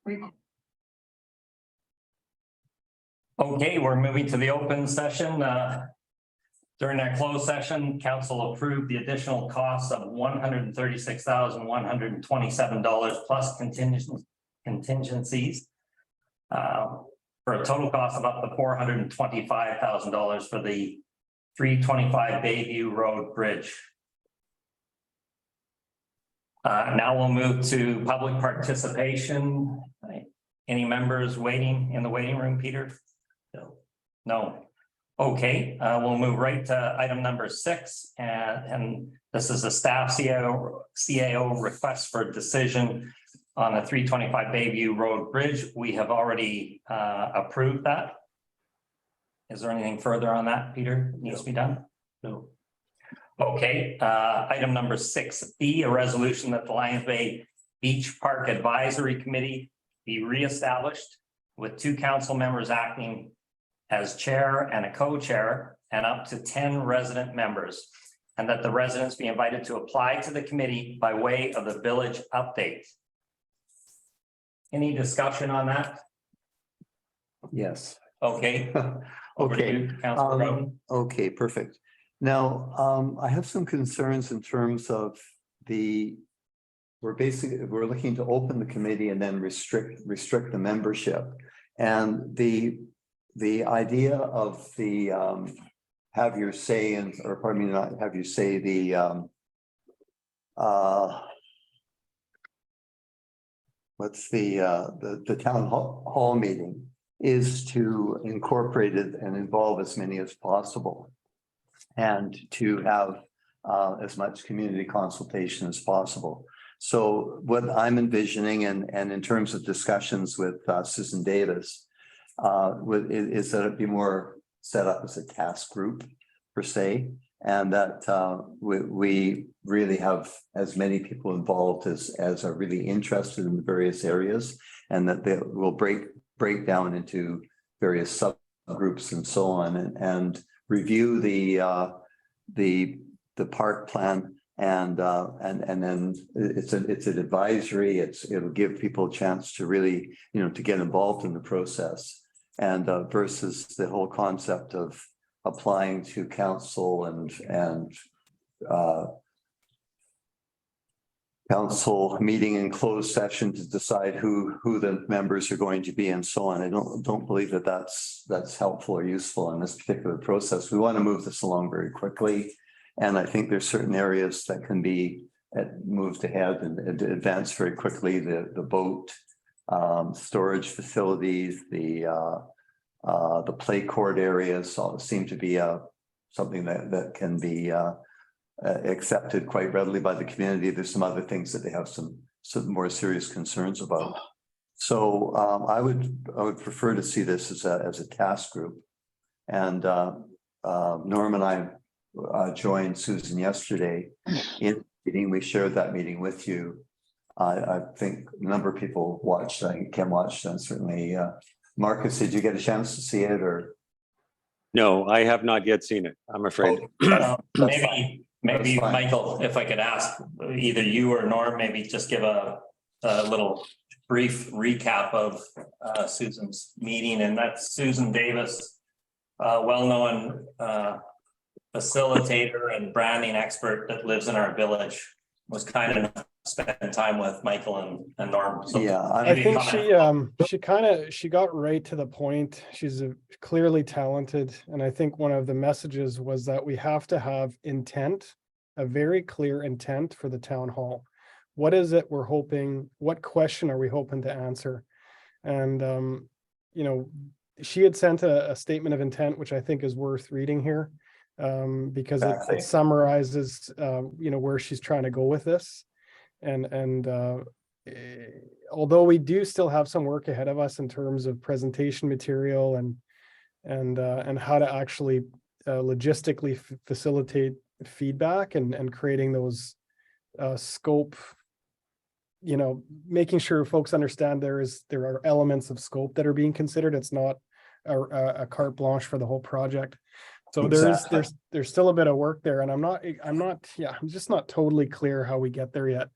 Okay, we're moving to the open session. During that closed session, council approved the additional costs of $136,127 plus contingencies. For a total cost of up to $425,000 for the 325 Bayview Road Bridge. Now we'll move to public participation. Any members waiting in the waiting room, Peter? No. Okay, we'll move right to item number 6, and this is a staff CAO request for decision on the 325 Bayview Road Bridge. We have already approved that. Is there anything further on that, Peter, needs to be done? No. Okay, item number 6B, a resolution that the Lions Bay Beach Park Advisory Committee be reestablished with 2 council members acting as chair and a co-chair and up to 10 resident members, and that the residents be invited to apply to the committee by way of the village update. Any discussion on that? Yes. Okay. Over to you, Councilor Roden. Okay, perfect. Now, I have some concerns in terms of we're looking to open the committee and then restrict the membership. And the idea of the have your say in, or pardon me, not have you say, the town hall meeting is to incorporate it and involve as many as possible, and to have as much community consultation as possible. So what I'm envisioning, and in terms of discussions with Susan Davis, is that it be more set up as a task group per se, and that we really have as many people involved as are really interested in the various areas, and that they will break down into various subgroups and so on, and review the park plan, and then it's an advisory. It'll give people a chance to really, to get involved in the process, and versus the whole concept of applying to council and council meeting in closed session to decide who the members are going to be and so on. I don't believe that that's helpful or useful in this particular process. We want to move this along very quickly, and I think there's certain areas that can be moved ahead and advance very quickly. The boat storage facilities, the play court areas all seem to be something that can be accepted quite readily by the community. There's some other things that they have some more serious concerns about. So I would prefer to see this as a task group. And Norm and I joined Susan yesterday in the meeting. We shared that meeting with you. I think a number of people watched. I think Kim watched, and certainly Marcus, did you get a chance to see it, or? No, I have not yet seen it, I'm afraid. Maybe Michael, if I could ask either you or Norm, maybe just give a little brief recap of Susan's meeting. And that's Susan Davis, well-known facilitator and branding expert that lives in our village, was kind enough to spend time with Michael and Norm. So yeah, I think she got right to the point. She's clearly talented, and I think one of the messages was that we have to have intent, a very clear intent for the town hall. What is it we're hoping? What question are we hoping to answer? And she had sent a statement of intent, which I think is worth reading here, because it summarizes where she's trying to go with this. And although we do still have some work ahead of us in terms of presentation material and how to actually logistically facilitate feedback and creating those scope, making sure folks understand there are elements of scope that are being considered. It's not a carte blanche for the whole project. So there's still a bit of work there, and I'm just not totally clear how we get there yet.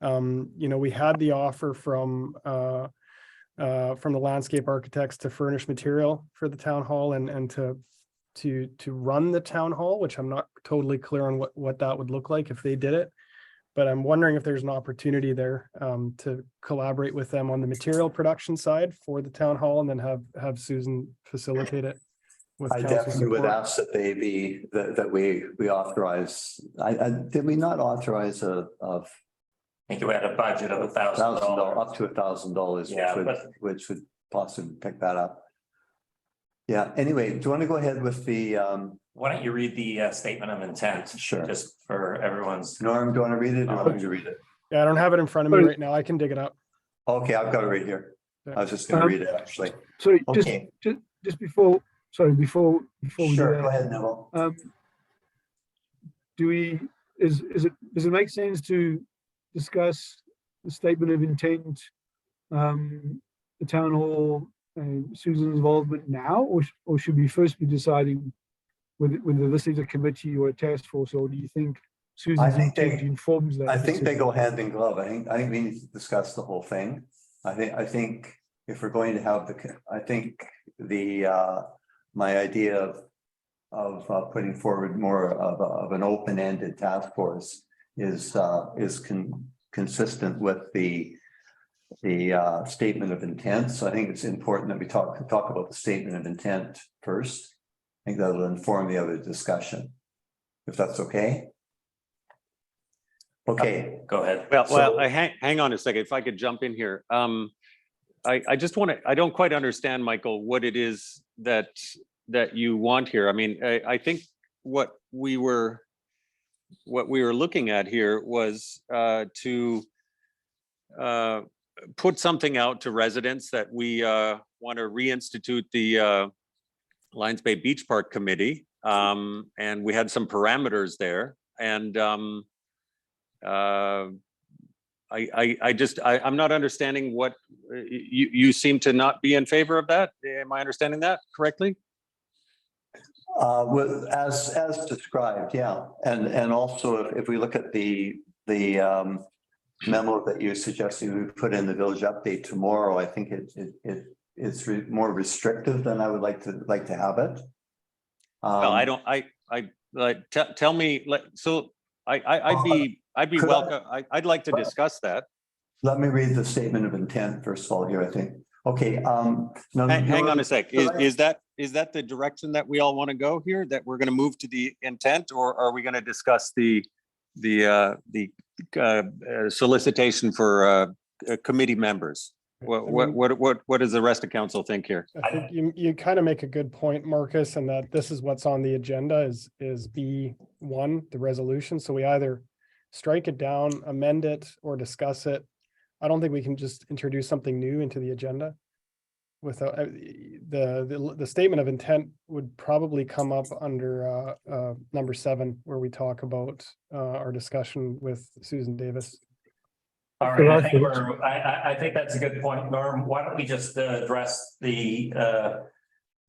We had the offer from from the landscape architects to furnish material for the town hall and to run the town hall, which I'm not totally clear on what that would look like if they did it. But I'm wondering if there's an opportunity there to collaborate with them on the material production side for the town hall, and then have Susan facilitate it with I council definitely would support. ask that they be, that we authorize, did we not authorize I think you had a budget of $1,000. up to $1,000, Yeah, which would possibly pick that up? Yeah, anyway, do you want to go ahead with the, Why don't you read the statement of intent? Sure. Just for everyone's. Norm, do you want to read it or do you want me to read it? Yeah, I don't have it in front of me right now. I can dig it up. Okay, I've got it right here. I was just gonna read it, actually. Sorry, Okay, just before we do sure, go that, ahead, Neville. does it make sense to discuss the statement of intent, the town hall and Susan's involvement now, or should we first be deciding whether this is a committee or a task force, or do you think Susan's think intent they- informs that? I think they decision? go hand in glove. I think we need to discuss the whole thing. I think if we're going to have I think my idea of putting forward more of an open-ended task force is consistent with the statement of intent. So I think it's important that we talk about the statement of intent first. I think that will inform the other discussion, if that's okay. Okay. Go ahead. Well, hang on a second, if I could jump in here. I just want to, I don't quite understand, Michael, what it is that you want here. I mean, I think what we were looking at here was to put something out to residents that we want to reinstitute the Lions Bay Beach Park Committee, and we had some parameters there, and I'm not understanding what you seem to not be in favor of that. Am I understanding that correctly? As described, yeah, and also if we look at the memo that you suggested we put in the village update tomorrow, I think it's more restrictive than I would like to have it. Well, I don't. Tell me. So I'd be welcome. I'd like to discuss that. Let me read the statement of intent first of all here, I think. Okay. Hang on a sec. Is that the direction that we all want to go here? That we're going to move to the intent, or are we going to discuss the solicitation for committee members? What does the rest of council think here? I think you kind of make a good point, Marcus, and that this is what's on the agenda is B1, the resolution. So we either strike it down, amend it, or discuss it. I don't think we can just introduce something new into the agenda. Without the statement of intent would probably come up under number 7, where we talk about our discussion with Susan Davis. All right, I think that's a good point, Norm. Why don't we just address the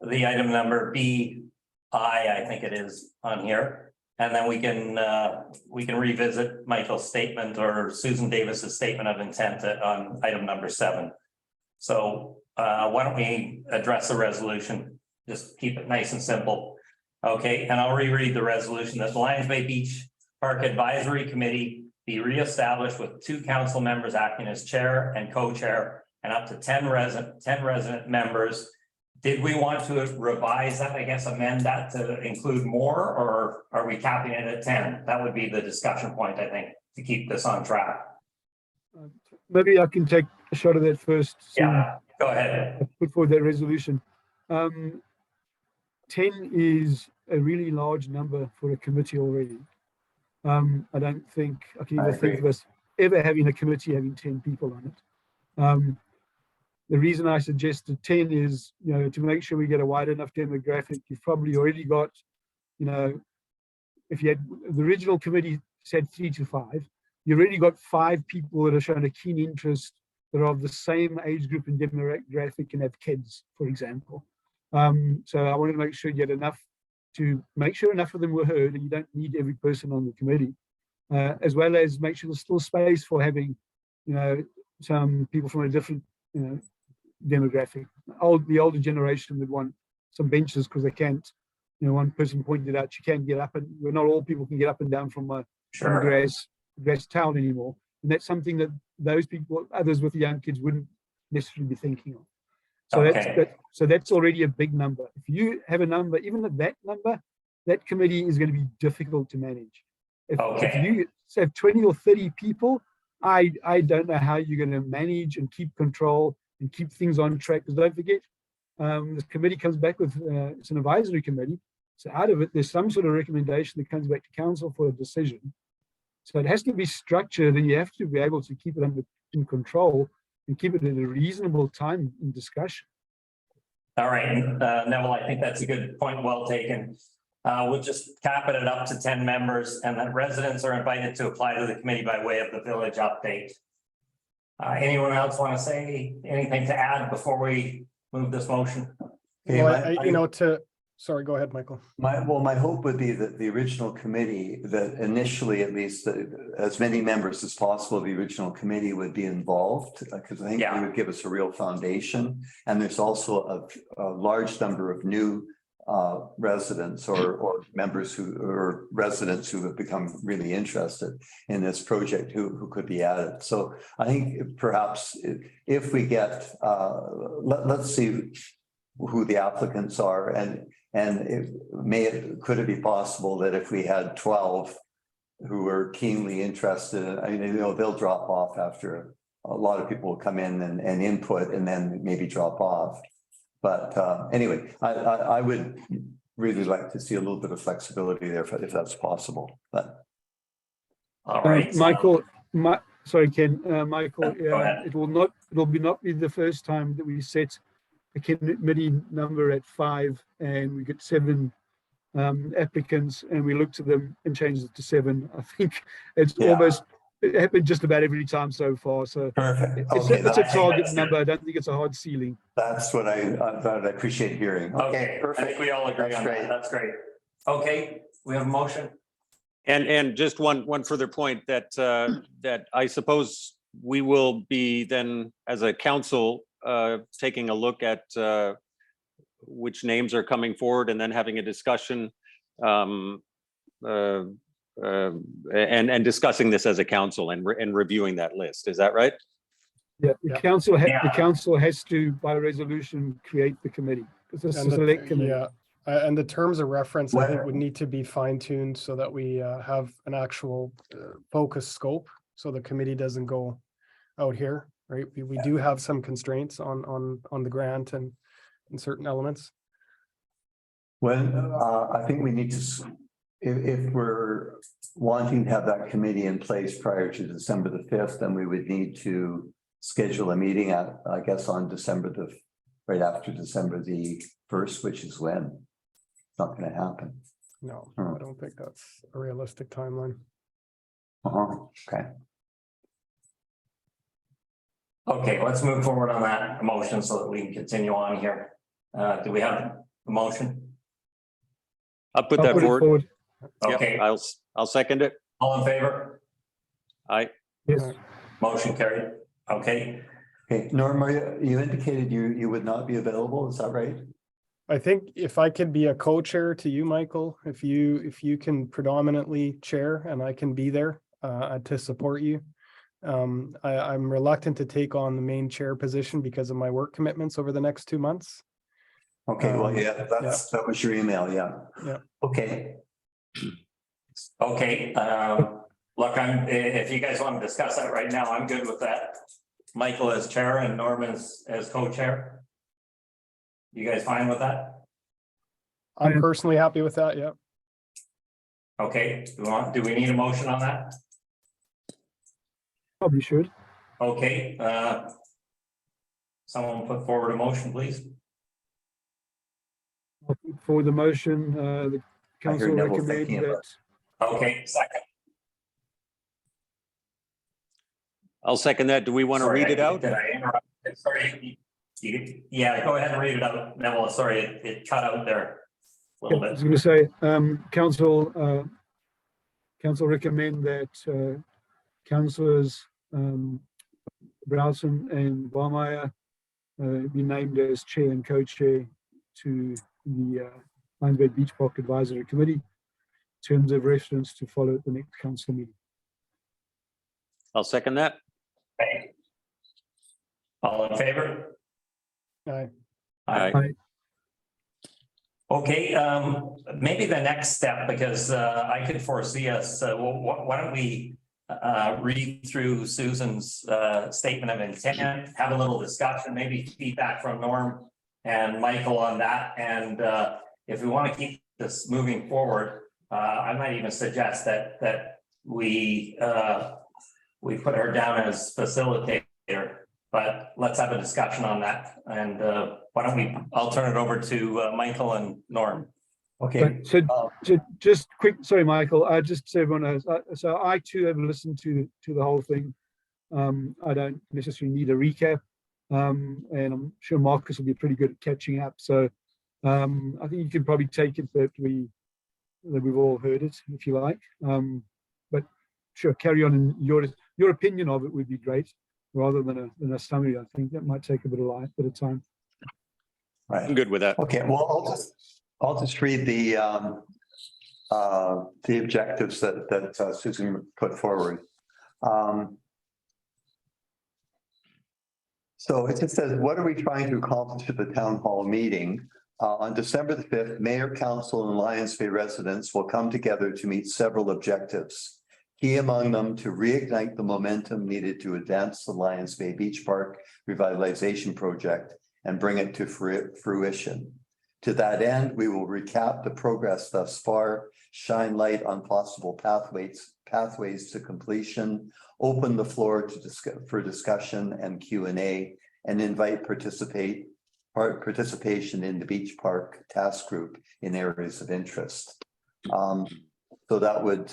item number BI, I think it is on here, and then we can revisit Michael's statement or Susan Davis's statement of intent on item number 7. So why don't we address the resolution? Just keep it nice and simple. Okay, and I'll reread the resolution that the Lions Bay Beach Park Advisory Committee be reestablished with 2 council members acting as chair and co-chair and up to 10 resident members. Did we want to revise that, I guess amend that to include more, or are we capping it at 10? That would be the discussion point, I think, to keep this on track. Maybe I can take a shot at that first. Yeah, go ahead. Put forward that resolution. 10 is a really large number for a committee already. I don't think I can even think of us ever having a committee having 10 people on it. The reason I suggested 10 is, to make sure we get a wide enough demographic. You've probably already got, if you had the original committee said 3 to 5, you already got 5 people that are showing a keen interest that are of the same age group and demographic and have kids, for example. So I wanted to make sure you get enough to make sure enough of them were heard, and you don't need every person on the committee, as well as make sure there's still space for having, some people from a different, demographic. The older generation would want some benches because they can't, you know, one person pointed out you can't get up, and well, not all people can get up and down from a Sure. grass town anymore. And that's something that those people, others with young kids, wouldn't necessarily be thinking of. So Okay. that's already a big number. If you have a number, even at that number, that committee is going to be difficult to manage. If you have 20 or 30 people, I don't know how you're going to manage and keep control and keep things on track. Because don't forget, this committee comes back with it's an advisory committee. So out of it, there's some sort of recommendation that comes back to council for a decision. So it has to be structured, and you have to be able to keep it in control and keep it at a reasonable time in discussion. All right, Neville, I think that's a good point, well taken. We'll just cap it up to 10 members, and then residents are invited to apply to the committee by way of the village update. Anyone else want to say anything to add before we move this motion? Well, sorry, go ahead, Michael. My hope would be that the original committee, that initially at least as many members as possible of the original committee would be involved, because I think it would give us a real foundation. And there's also a large number of new residents or members or residents who have become really interested in this project who could be added. So I think perhaps if we get, let's see who the applicants are, and could it be possible that if we had 12 who are keenly interested, I mean, they'll drop off after a lot of people will come in and input and then maybe drop off. But anyway, I would really like to see a little bit of flexibility there if that's possible. But all right, Michael, sorry, Ken, Michael, go ahead. it will not be the first time that we set a committee number at 5 and we get 7 applicants and we looked at them and changed it to 7. I think it happened just about every time so far. So perfect. It's a target number. I don't think it's a hard ceiling. That's what I appreciate hearing. Okay, perfect. I think we all agree That's on great. that. That's great. Okay, we have a motion. And just one further point that that I suppose we will be then as a council taking a look at which names are coming forward and then having a discussion and discussing this as a council and reviewing that list. Is that right? Yeah, the council has to, by resolution, create the committee. This is a select committee. Yeah, and the terms of reference, I think, would need to be fine-tuned so that we have an actual focus scope, so the committee doesn't go out here, right? We do have some constraints on the grant and certain elements. Well, I think we need to, if we're wanting to have that committee in place prior to December the 5th, then we would need to schedule a meeting at, I guess, on right after December the 1st, which is when it's not going to happen. No, I don't think that's a realistic timeline. Okay. Okay, let's move forward on that motion so that we can continue on here. Do we have a motion? I'll put that forward. Okay, Yep, I'll second it. all in favor? Aye. Yes. Motion carried. Okay, Okay, Norma, you indicated you would not be available. Is that right? I think if I could be a co-chair to you, Michael, if you can predominantly chair and I can be there to support you. I'm reluctant to take on the main chair position because of my work commitments over the next 2 months. Okay, well, that was your email, yeah. Yeah. Okay. okay. Look, if you guys want to discuss that right now, I'm good with that. Michael as chair and Norman as co-chair. You guys fine with that? I'm personally happy with that, yeah. Okay, do we need a motion on that? Probably should. Okay, someone put forward a motion, please. For the motion, the council Neville recommend thinking that. about Okay, second. I'll second that. Do we want to read it out? Did I interrupt? Sorry. Yeah, go ahead and read it out. Neville, sorry, it cut out there a little I bit. was going to say, council recommend that councillors Browson and Barmeyer be named as chair and co-chair to the Lions Bay Beach Park Advisory Committee. Terms of reference to follow at the next council meeting. I'll second that. Okay. All in favor? Aye. Aye. Okay, maybe the next step, because I could foresee us, why don't we read through Susan's statement of intent, have a little discussion, maybe feedback from Norm and Michael on that. And if we want to keep this moving forward, I might even suggest that we put her down as facilitator, but let's have a discussion on that. And why don't we, I'll turn it over to Michael and Norm. Okay. So just quick, sorry, Michael, just so everyone knows, so I too have listened to the whole thing. I don't necessarily need a recap, and I'm sure Marcus will be pretty good at catching up. So I think you can probably take it that we've all heard it, if you like. But sure, carry on. And your opinion of it would be great, rather than a summary. I think that might take a bit of time. Right. I'm good with that. Okay, well, I'll just read the objectives that Susan put forward. So it just says, what are we trying to accomplish at the town hall meeting? On December the 5th, Mayor, Council, and Lions Bay residents will come together to meet several objectives. Key among them to reignite the momentum needed to advance the Lions Bay Beach Park revitalization project and bring it to fruition. To that end, we will recap the progress thus far, shine light on possible pathways to completion, open the floor for discussion and Q&A, and invite participation in the Beach Park Task Group in areas of interest. So that would,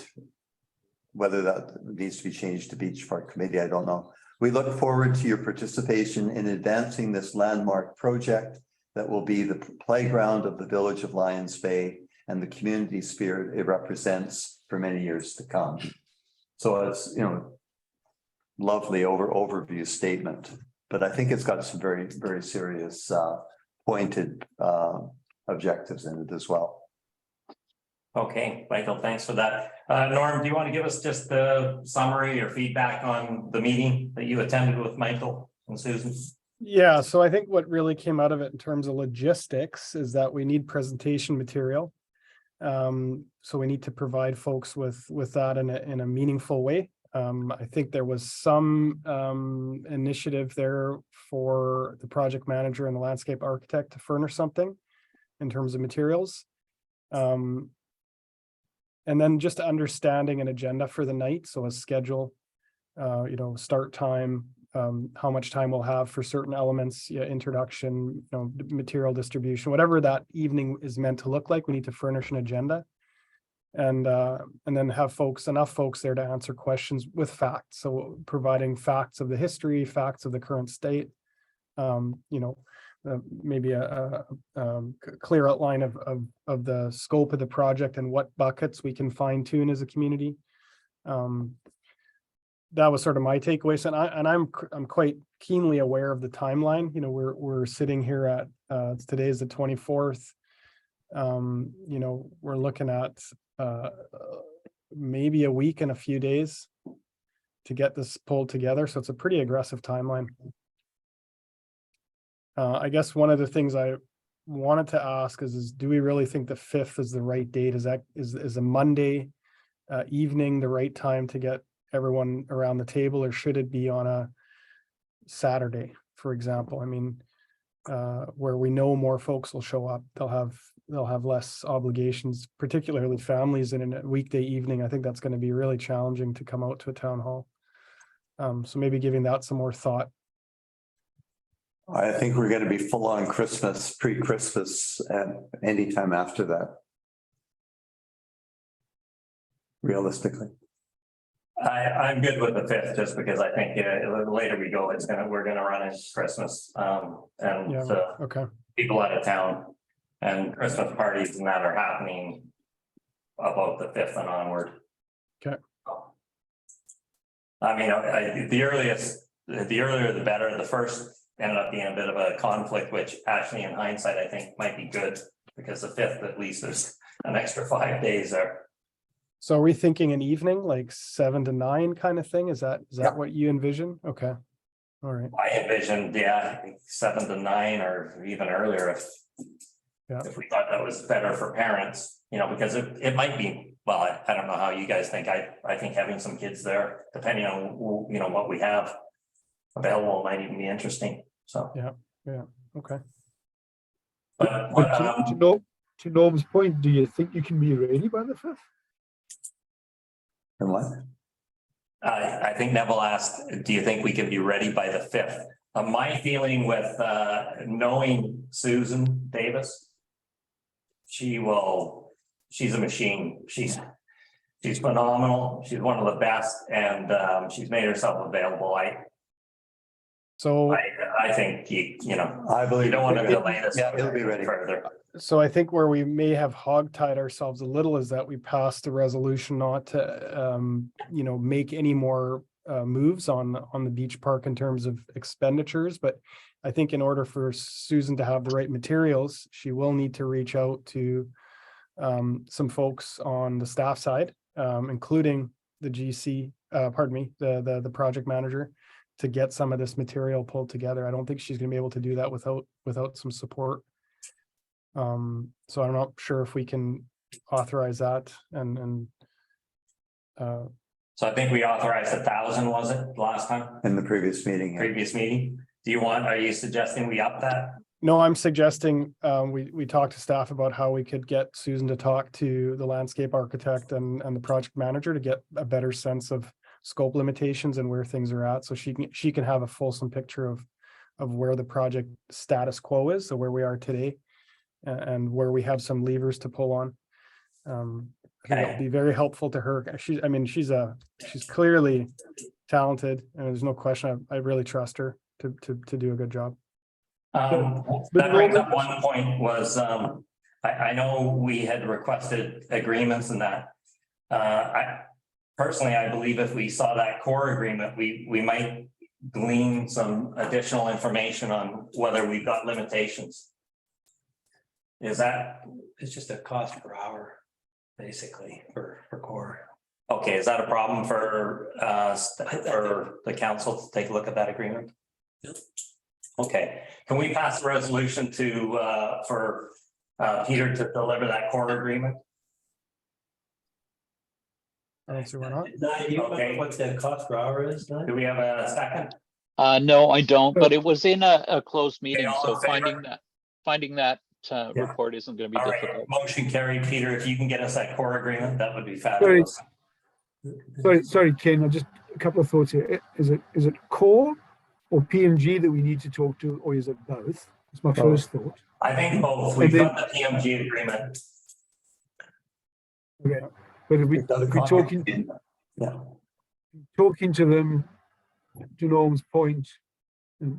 whether that needs to be changed to Beach Park Committee, I don't know. We look forward to your participation in advancing this landmark project that will be the playground of the village of Lions Bay and the community spirit it represents for many years to come. So it's, lovely overview statement, but I think it's got some very, very serious pointed objectives in it as well. Okay, Michael, thanks for that. Norm, do you want to give us just a summary or feedback on the meeting that you attended with Michael and Susan? Yeah, so I think what really came out of it in terms of logistics is that we need presentation material. So we need to provide folks with that in a meaningful way. I think there was some initiative there for the project manager and the landscape architect to furnish something in terms of materials. And then just understanding an agenda for the night. So a schedule, start time, how much time we'll have for certain elements, introduction, material distribution, whatever that evening is meant to look like. We need to furnish an agenda and then have enough folks there to answer questions with facts. So providing facts of the history, facts of the current state, maybe a clear outline of the scope of the project and what buckets we can fine tune as a community. That was sort of my takeaway. So, and I'm quite keenly aware of the timeline. We're sitting here at today is the 24th. We're looking at maybe a week and a few days to get this pulled together. So it's a pretty aggressive timeline. I guess one of the things I wanted to ask is do we really think the 5th is the right date? Is a Monday evening the right time to get everyone around the table, or should it be on a Saturday, for example? I mean, where we know more folks will show up, they'll have less obligations, particularly families in a weekday evening. I think that's going to be really challenging to come out to a town hall. So maybe giving that some more thought. I think we're going to be full on Christmas, pre-Christmas, and anytime after that. Realistically. I'm good with the 5th, just because I think the later we go, we're gonna run into Christmas, Okay. people out of town, and Christmas parties and that are happening about the 5th and onward. Okay. I mean, the earlier the better. The first ended up being a bit of a conflict, which actually in hindsight, I think might be good. Because the 5th, at least there's an extra 5 days there. So are we thinking an evening, like 7 to 9 kind of thing? Is that Yeah. what you envision? Okay. All right. I envisioned, yeah, I think 7 to 9 or even earlier Yeah. if we thought that was better for parents, you know, because it might be, well, I don't know how you guys think. I think having some kids there, depending on, you know, what we have available might even be interesting. So. Yeah. Okay. But To Norm's point, do you think you can be ready by the 5th? And what? I think Neville asked, do you think we can be ready by the 5th? My feeling with knowing Susan Davis, she's a machine. She's phenomenal. She's one of the best, and she's made herself available. So I think you know, I believe. you don't want to delay this. Yeah, it'll be ready. Further. I think where we may have hogtied ourselves a little is that we passed the resolution not to, you know, make any more moves on the beach park in terms of expenditures. But I think in order for Susan to have the right materials, she will need to reach out to some folks on the staff side, including the GC, the project manager, to get some of this material pulled together. I don't think she's going to be able to do that without some support. So I'm not sure if we can authorize that and So I think we authorized 1,000, was it last time, In the previous meeting. Yeah. previous meeting? Are you suggesting we up that? no, I'm suggesting we talked to staff about how we could get Susan to talk to the landscape architect and the project manager to get a better sense of scope limitations and where things are at, so she can have a fulsome picture of where the project status quo is, so where we are today, and where we have some levers to pull on. I think it'll be very helpful to her. She's clearly talented, and there's no question. I really trust her to do a good job. That brings up one point was, I know we had requested agreements and that. I believe if we saw that core agreement, we might glean some additional information on whether we've got limitations. Is that? It's just a cost per hour, basically, for core. Okay, is that a problem for the council to take a look at that agreement? Yep. Okay, can we pass a resolution for Peter to deliver that core agreement? I don't see why not. You Okay. know what the cost per hour is? Do we have a second? No, I don't, but it was in a closed meeting, all so in favor? finding that report isn't gonna be All right, difficult. motion carried. Peter, if you can get us that core agreement, that would be fabulous. Sorry, Ken, just a couple of thoughts here. Is it core or PMG that we need to talk to, or is it both? That's my first thought. I think both. We've got the PMG agreement. Okay, but if we talking to them, to Norm's point,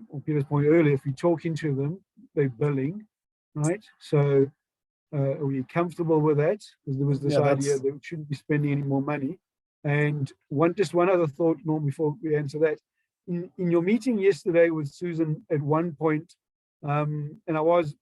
or Peter's point earlier, if we talking to them, they're billing, right? So are we comfortable with that? Because there was this idea that we shouldn't be spending any more money. And just one other thought, Norm, before we answer that. In your meeting yesterday with Susan, at one point, and I was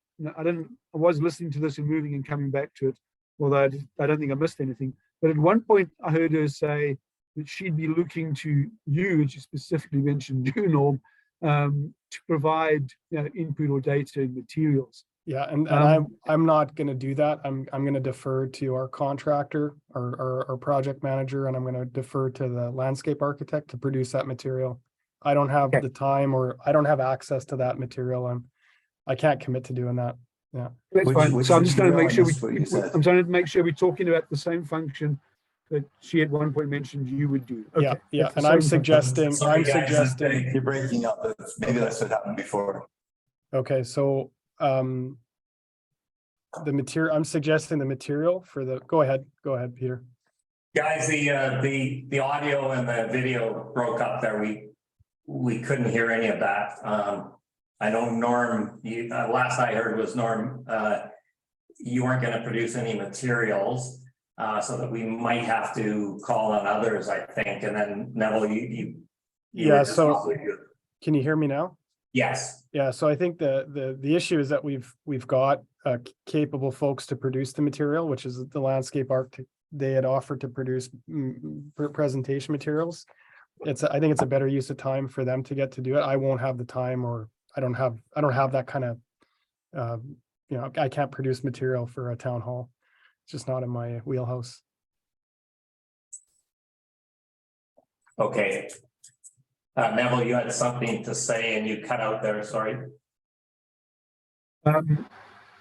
listening to this and moving and coming back to it, although I don't think I missed anything. But at one point, I heard her say that she'd be looking to you, and she specifically mentioned you, Norm, to provide input or data and materials. Yeah, and I'm not going to do that. I'm going to defer to our contractor, our project manager, and I'm going to defer to the landscape architect to produce that material. I don't have the time, or I don't have access to that material. I can't commit to doing that. Yeah, that's fine. So I'm just trying to make sure I'm trying to make sure we're talking about the same function that she at one point mentioned you would do. Okay. Yeah. And I'm suggesting. You're breaking up. Maybe that's what happened before. Okay, so the material. I'm suggesting the material for the. Go ahead, Peter. Guys, the audio and the video broke up there. We couldn't hear any of that. I know Norm, last I heard was Norm, you weren't going to produce any materials, so that we might have to call on others, I think. And then Neville, Yeah, so can you hear me now? Yes, Yeah, so I think the issue is that we've got capable folks to produce the material, which is the landscape architect. They had offered to produce presentation materials. I think it's a better use of time for them to get to do it. I won't have the time, or I don't have that kind of, I can't produce material for a town hall. It's just not in my wheelhouse. okay. Neville, you had something to say and you cut out there, sorry.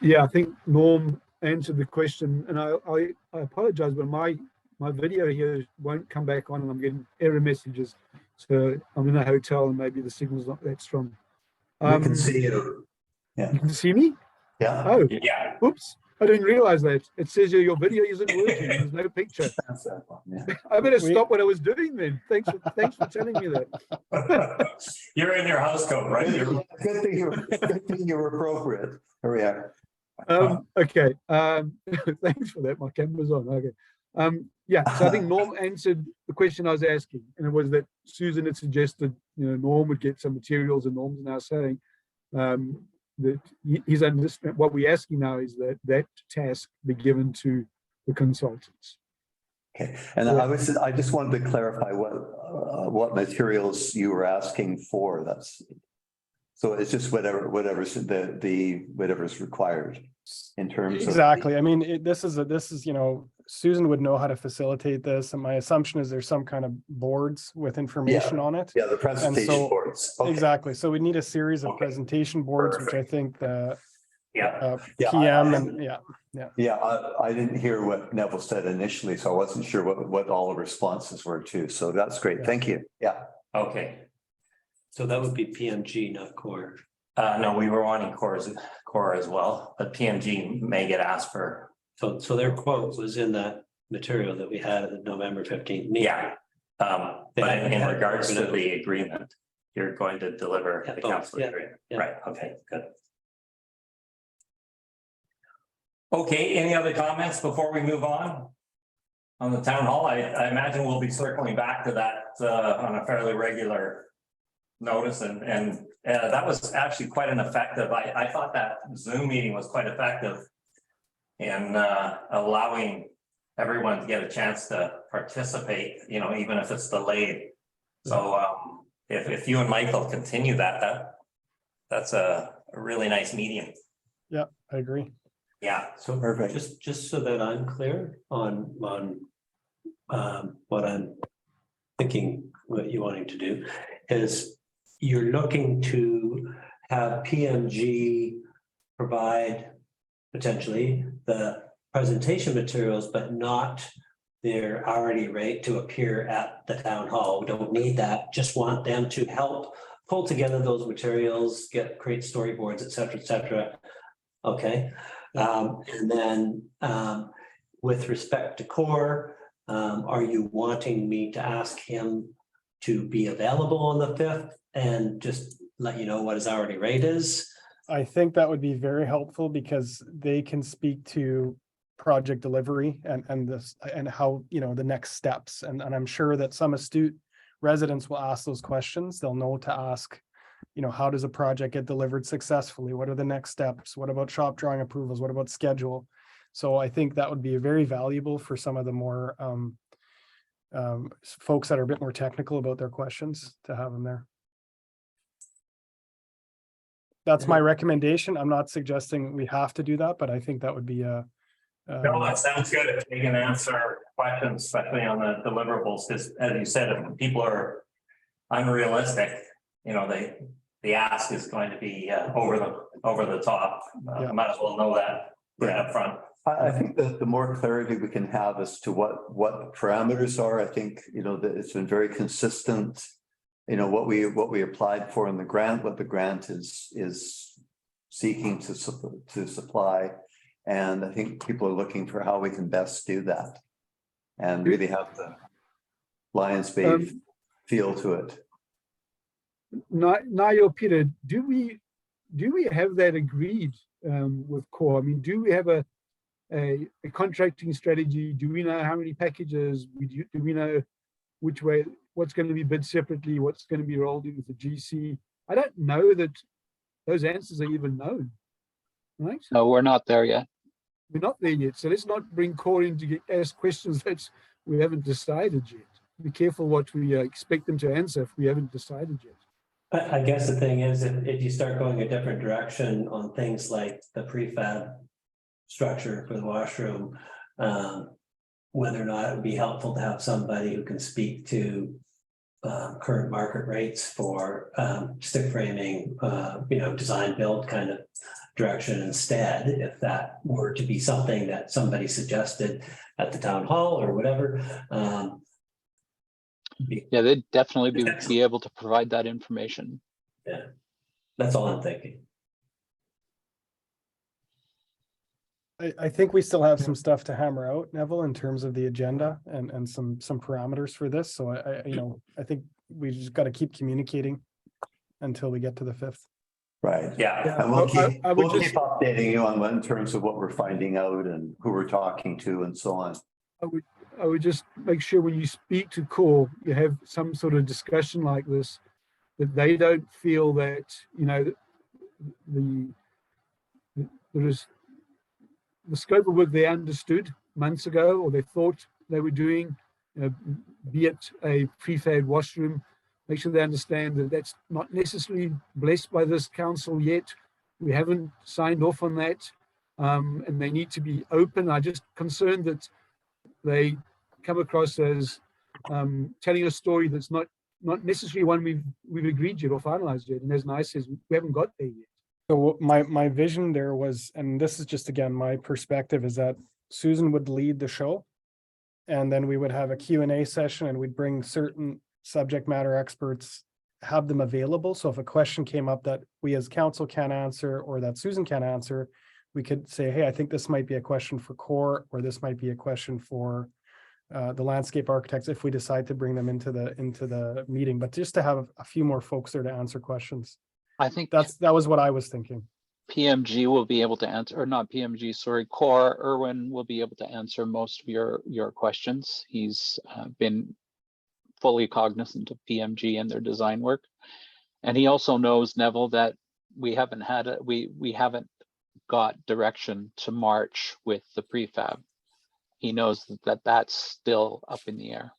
Yeah, I think Norm answered the question, and I apologize, but my video here won't come back on, and I'm getting error messages. So I'm in a hotel, and maybe the signal's not that strong. We can see you. Yeah. You can see me? Yeah. Oh, Yeah, oops! I didn't realize that. It says your video isn't working. There's no picture. Yeah. I better We- stop what I was doing then. Thanks for telling me that. you're in your house coat, right? Good thing you were appropriate. Here we are. Okay. Thanks for that. My camera's on. Okay. Yeah. So I think Norm answered the question I was asking, and it was that Susan had suggested, Norm would get some materials, and Norm's now saying that he's understand. What we're asking now is that task be given to the consultants. Okay, and I just wanted to clarify what materials you were asking for. So it's just whatever's whatever's required in terms of. Exactly. I mean, this is, Susan would know how to facilitate this. And my assumption is there's some kind of boards with information on it. Yeah, the presentation boards. Okay. Exactly. So we need a series of presentation boards, which I think the Yeah, PM and Yeah, I didn't hear what Neville said initially, so I wasn't sure what all the responses were too. So that's great. Thank you. Yeah. okay. So that would be PMG, not core. No, we were wanting core as well, but PMG may get asked for. So their quote was in that material that we had at the November 15th meeting. Yeah. But in regards to the agreement, you're going to deliver the council agreement. yeah. Right, okay, good. Okay, any other comments before we move on? On the town hall, I imagine we'll be circling back to that on a fairly regular notice, and that was actually quite an effective, I thought that Zoom meeting was quite effective in allowing everyone to get a chance to participate, even if it's delayed. So if you and Michael continue that's a really nice medium. yeah, I agree. Yeah, So Perfect. just so that I'm clear on what I'm thinking, what you're wanting to do is you're looking to have PMG provide potentially the presentation materials, but not their hourly rate to appear at the town hall. We don't need that. Just want them to help pull together those materials, create storyboards, et cetera, okay. And then with respect to core, are you wanting me to ask him to be available on the 5th and just let you know what his hourly rate is? I think that would be very helpful because they can speak to project delivery and this and how, the next steps. And I'm sure that some astute residents will ask those questions. They'll know to ask, how does a project get delivered successfully? What are the next steps? What about shop drawing approvals? What about schedule? So I think that would be very valuable for some of the more folks that are a bit more technical about their questions to have them there. That's my recommendation. I'm not suggesting we have to do that, but I think that would be a. no, that sounds good if they can answer questions, especially on the deliverables, because as you said, if people are unrealistic, the ask is going to be over the top. Yeah. Might as well know that right up front. I think that the more clarity we can have as to what the parameters are, I think, that it's been very consistent. What we applied for in the grant, what the grant is seeking to supply. And I think people are looking for how we can best do that and really have the Lions Bay feel to it. Niall, Peter, do we have that agreed with core? I mean, do we have a contracting strategy? Do we know how many packages? Do we know which way, what's going to be bid separately, what's going to be rolled in with the GC? I don't know that those answers are even known, right? No, we're not there yet. We're not there yet. So let's not bring Core in to get asked questions that we haven't decided yet. Be careful what we expect them to answer if we haven't decided yet. I guess the thing is, if you start going a different direction on things like the prefab structure for the washroom, whether or not it would be helpful to have somebody who can speak to current market rates for stick framing, design build kind of direction instead, if that were to be something that somebody suggested at the town hall or whatever. Yeah, they'd definitely be able to provide that information. Yeah, that's all I'm thinking. I think we still have some stuff to hammer out, Neville, in terms of the agenda and some parameters for this. So I think we just got to keep communicating until we get to the 5th. Right. Yeah, And we'll keep, I would we'll just- keep updating you on what, in terms of what we're finding out and who we're talking to and so on. I would just make sure when you speak to Core, you have some sort of discussion like this, that they don't feel that, there is the scope of work they understood months ago, or they thought they were doing, be it a prefab washroom, make sure they understand that that's not necessarily blessed by this council yet. We haven't signed off on that, and they need to be open. I'm just concerned that they come across as telling a story that's not necessarily one we've agreed yet or finalized yet. And as Nice says, we haven't got there yet. So my vision there was, and this is just again my perspective, is that Susan would lead the show, and then we would have a Q&A session, and we'd bring certain subject matter experts, have them available. So if a question came up that we as council can't answer or that Susan can't answer, we could say, hey, I think this might be a question for Core, or this might be a question for the landscape architects if we decide to bring them into the meeting. But just to have a few more folks there to answer questions. I think That was what I was thinking. PMG will be able to answer, or not PMG, sorry, Core, Irwin will be able to answer most of your questions. He's been fully cognizant of PMG and their design work. And he also knows, Neville, that we haven't got direction to march with the prefab. He knows that that's still up in the air.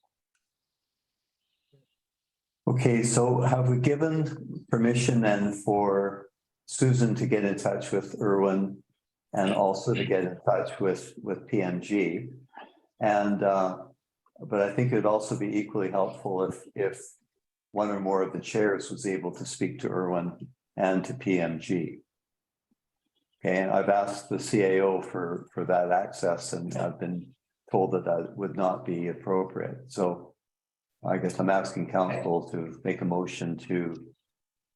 Okay, so have we given permission then for Susan to get in touch with Irwin and also to get in touch with PMG? And but I think it'd also be equally helpful if one or more of the chairs was able to speak to Irwin and to PMG. Okay, and I've asked the CAO for that access, and I've been told that would not be appropriate. So I guess I'm asking council to make a motion to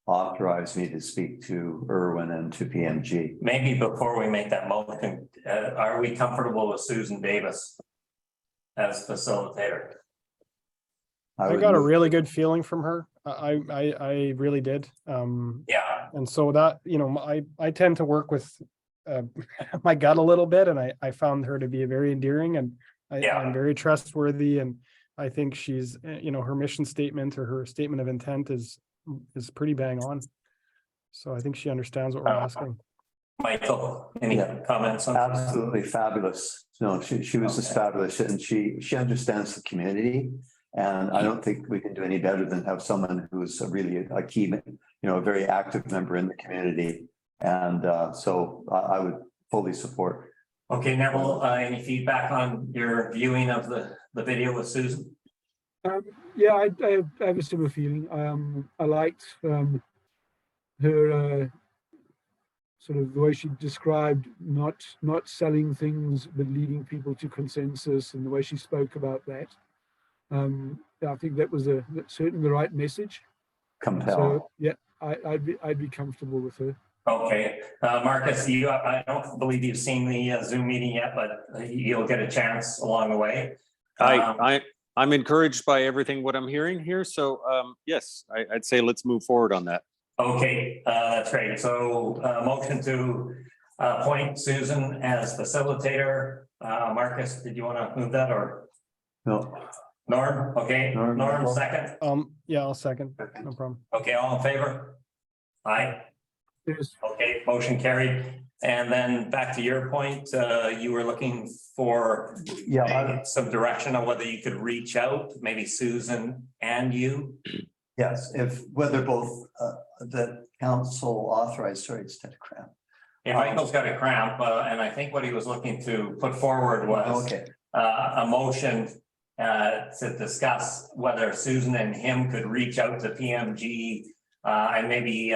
authorize me to speak to Irwin and to PMG. maybe before we make that motion, are we comfortable with Susan Davis as facilitator? I got a really good feeling from her. I really did. Yeah, And so that, I tend to work with my gut a little bit, and I found her to be very endearing, and I'm very trustworthy. And I think she's, her mission statement or her statement of intent is pretty bang on. So I think she understands what we're asking. Michael, any comments on that? Absolutely fabulous. No, she was just fabulous, and she understands the community. And I don't think we can do any better than have someone who's really a key, a very active member in the community. And so I would fully support. Okay, Neville, any feedback on your viewing of the video with Susan? Yeah, I have a similar feeling. I liked her sort of the way she described not selling things, but leading people to consensus, and the way she spoke about that. I think that was certainly the right message. Compel. So yeah, I'd be comfortable with her. Okay, Marcus, I don't believe you've seen the Zoom meeting yet, but you'll get a chance along the way. I'm encouraged by what I'm hearing here. So yes, I'd say let's move forward on that. Okay, that's great. So motion to appoint Susan as facilitator. Marcus, did you want to move that, or? No. Norm, okay, Norm second. Yeah, I'll second. No problem. Okay, all in favor? Aye. Yes. Okay, motion carried. And then back to your point, you were looking for some direction on whether you could reach out, maybe Susan and you. Yes, if whether both the council authorized, sorry, it's a cramp. Yeah, Michael's got a cramp, and I think what he was looking to put forward was Okay, a motion to discuss whether Susan and him could reach out to PMG and maybe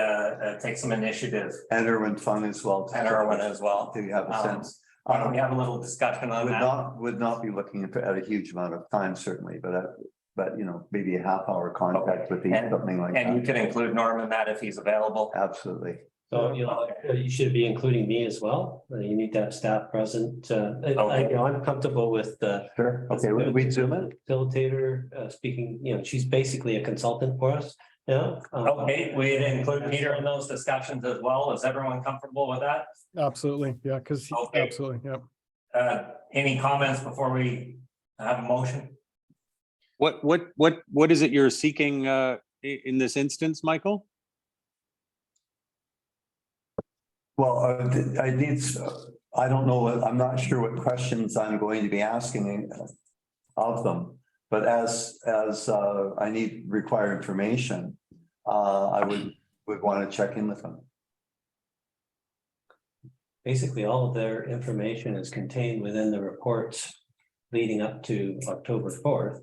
take some initiative, and Erwin Fun as well. and Erwin as well. Do you have a sense? Why don't we have a little discussion on that? Would not be looking at a huge amount of time, certainly, but you know, maybe a half hour contact with each, And- something like And you that. can include Norm in that if he's available. Absolutely. So, you know, you should be including me as well. You need to have staff present. I'm comfortable with the Sure. Okay, we zoom it. facilitator speaking, you know, she's basically a consultant for us. Yeah. Okay, we'd include Peter in those discussions as well. Is everyone comfortable with that? Absolutely, yeah, because Okay. absolutely, yeah. Any comments before we have a motion? What is it you're seeking in this instance, Michael? Well, I don't know, I'm not sure what questions I'm going to be asking of them. But as I require information, I would want to check in with them. Basically, all of their information is contained within the reports leading up to October 4th,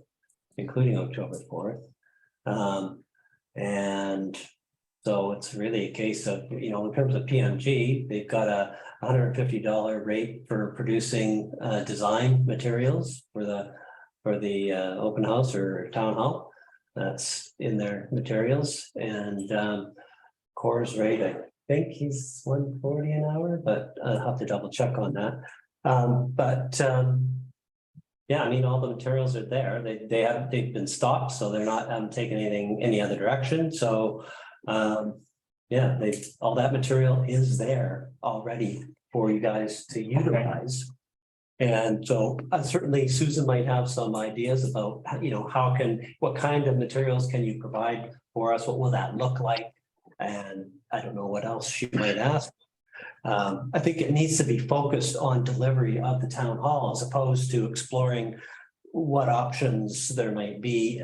including October 4th. And so it's really a case of, you know, in terms of PMG, they've got a $150 rate for producing design materials for the open house or town hall. That's in their materials, and Core's rate, I think he's 140 an hour, but I'll have to double check on that. Yeah, I mean, all the materials are there. They've been stocked, so they're not taking anything any other direction. So yeah, all that material is there already for you guys to utilize. And so certainly Susan might have some ideas about, you know, what kind of materials can you provide for us? What will that look like? And I don't know what else she might ask. I think it needs to be focused on delivery of the town hall as opposed to exploring what options there might be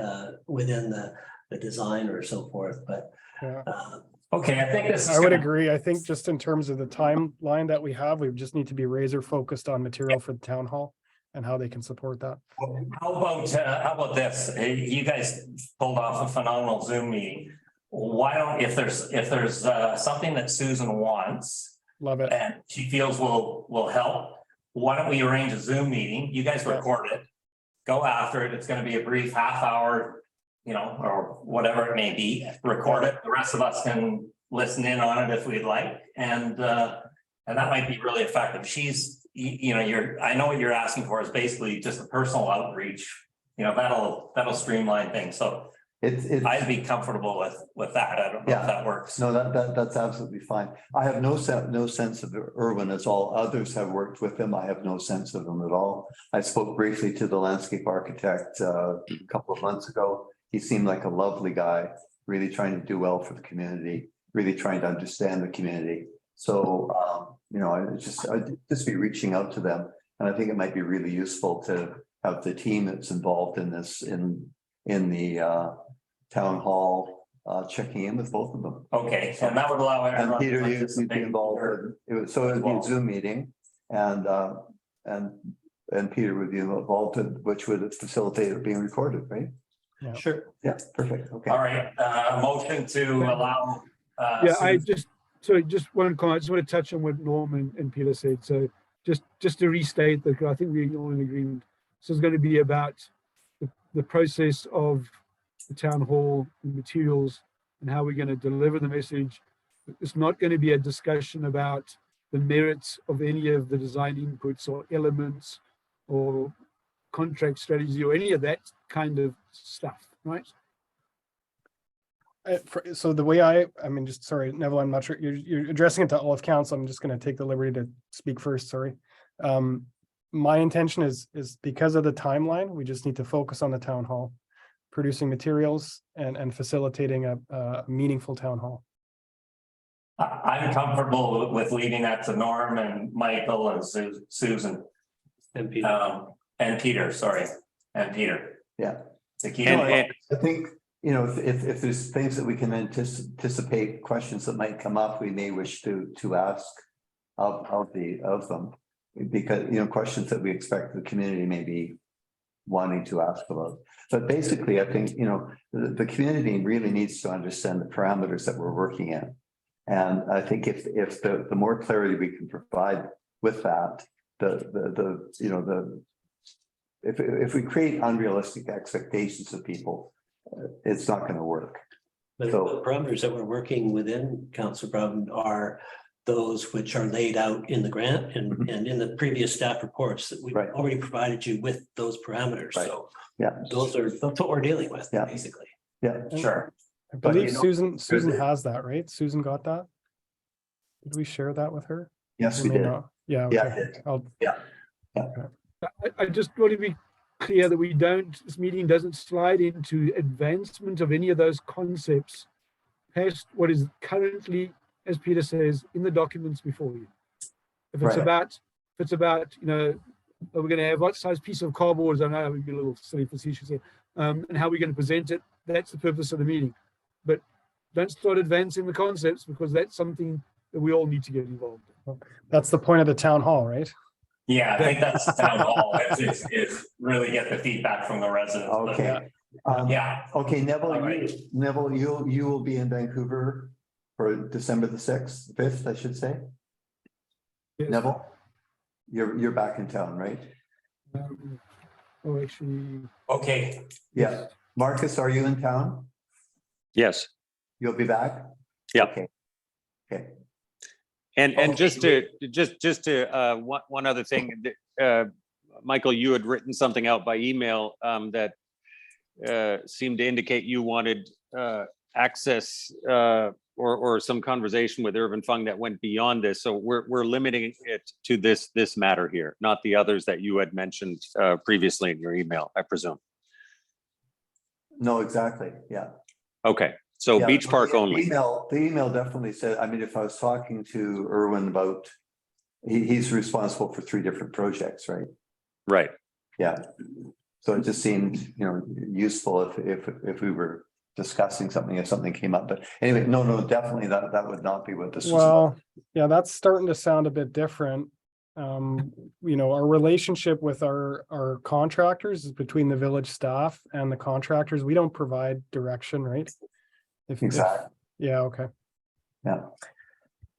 within the design or so forth, but. Yeah. Okay, I think this is. I would agree. I think just in terms of the timeline that we have, we just need to be razor focused on material for the town hall and how they can support that. How about this? You guys pulled off a phenomenal Zoom meeting. Why don't, if there's something that Susan wants Love it. and she feels will help, why don't we arrange a Zoom meeting? You guys record it, go after it. It's going to be a brief half hour, you know, or whatever it may be. Record it. The rest of us can listen in on it if we'd like, and that might be really effective. You know, I know what you're asking for is basically just a personal outreach. You know, that'll streamline things. So I'd be comfortable with that. I don't know if that works. No, that's absolutely fine. I have no sense of Erwin as all others have worked with him. I have no sense of him at all. I spoke briefly to the landscape architect a couple of months ago. He seemed like a lovely guy, really trying to do well for the community, really trying to understand the community. So, you know, I'd just be reaching out to them. And I think it might be really useful to have the team that's involved in this in the town hall, checking in with both of them. Okay, and that would allow everyone. And Peter, to you'd be participate. involved. So it'd be a Zoom meeting, and Peter would be involved, which would facilitate it being recorded, right? Yeah. Sure. Yeah, perfect. Okay. All right, motion to allow. Yeah, I Susan- just one comment. I just want to touch on what Norm and Peter said. So just to restate that, I think we're all in agreement. So it's going to be about the process of the town hall, the materials, and how we're going to deliver the message. It's not going to be a discussion about the merits of any of the design inputs or elements or contract strategy or any of that kind of stuff, right? So the way I mean, just sorry, Neville, I'm not sure you're addressing it to all of council. I'm just going to take the liberty to speak first. Sorry. My intention is because of the timeline, we just need to focus on the town hall, producing materials and facilitating a meaningful town hall. I'm comfortable with leaving that to Norm and Michael and Susan, And Peter, and Peter, sorry, and Peter. Yeah. To keep And- it- I think, you know, if there's things that we can anticipate, questions that might come up, we may wish to ask of them. Because, you know, questions that we expect the community may be wanting to ask about. But basically, I think, you know, the community really needs to understand the parameters that we're working in. And I think if the more clarity we can provide with that, if we create unrealistic expectations of people, it's not going to work. but So- the parameters that we're working within, Councillor Broughton, are those which are laid out in the grant and in the previous staff reports that we've Right. already provided you with those parameters. Right. So Yeah, that's what we're dealing with, Yeah. basically. yeah. Sure. I But, believe you know, Susan has that, right? Susan got that? Did we share that with her? Yes, We we may did. not. Yeah. Yeah, okay. I did. I'll- I just want to be clear that this meeting doesn't slide into advancement of any of those concepts past what is currently, as Peter says, in the documents before you. If it's Right. about, you know, are we going to have what size piece of cardboard? I know it would be a little silly facetious here, and how we're going to present it. That's the purpose of the meeting. But don't start advancing the concepts, because that's something that we all need to get involved in. That's the point of the town hall, right? Yeah, I think that's the town hall, is really get the feedback from the residents. But Okay. Yeah, Okay, Neville, All right. you will be in Vancouver for December the 5th, I should say. Yes. Neville, you're back in town, right? Actually, okay, Yeah. Marcus, are you in town? Yes. You'll be back? Yeah. Okay. Okay. And Okay. just to one other thing, Michael, you had written something out by email that seemed to indicate you wanted access or some conversation with Irvin Fung that went beyond this. So we're limiting it to this matter here, not the others that you had mentioned previously in your email, I presume. No, exactly. Yeah. Okay, so Yeah, Beach Park the only. The email definitely said, I mean, if I was talking to Irwin about, he's responsible for 3 different projects, right? Right. Yeah. So it just seemed, you know, useful if we were discussing something, if something came up. But anyway, no, definitely that would not be what this was. Well, yeah, that's starting to sound a bit different. You know, our relationship with our contractors is between the village staff and the contractors. We don't provide direction, right? Exactly. Yeah, okay. Yeah.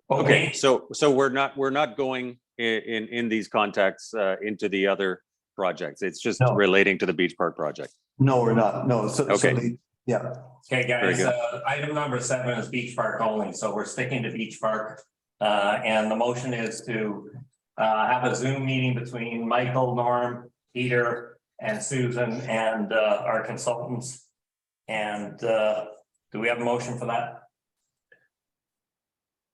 Okay, so we're not going in these contacts into the other projects. It's just No. relating to the Beach Park project. No, we're not. No. So Okay. yeah. okay, Very guys, good. item number 7 is Beach Park only, so we're sticking to Beach Park. And the motion is to have a Zoom meeting between Michael, Norm, Peter, and Susan, and our consultants. And do we have a motion for that?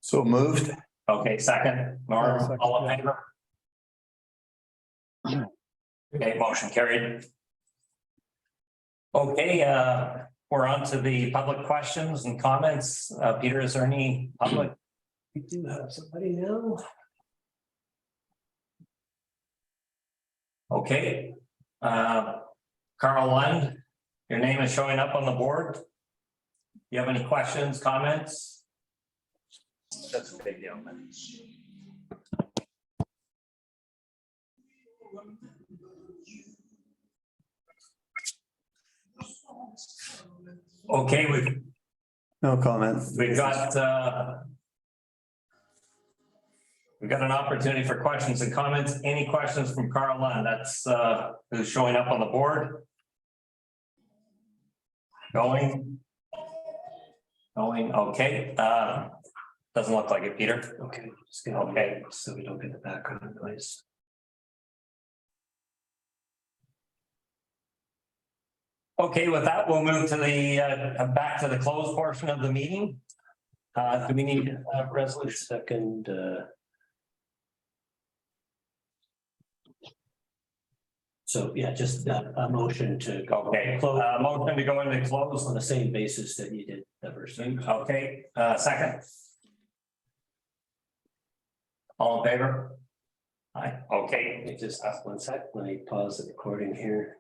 So moved. Okay, second, Norm, Second, all in yeah. favor? Okay, motion carried. Okay, we're on to the public questions and comments. Peter, is there any public? We do have somebody now. Okay. Carl Lund, your name is showing up on the board. You have any questions, comments? That's a big deal, man. Okay, No comments. we've got an opportunity for questions and comments. Any questions from Carl Lund? That's who's showing up on the board. Going, okay. Doesn't look like it, Peter. Okay, just gonna, Okay. so we don't get the background noise. Okay, with that, we'll move to the back to the closed portion of the meeting. Do we need a resolution? Second, so yeah, just a motion to go. Okay, Close motion to go into close on the same basis that you did the first time. Okay, second. All in favor? Aye, okay. Let me just ask 1 sec, let me pause the recording here.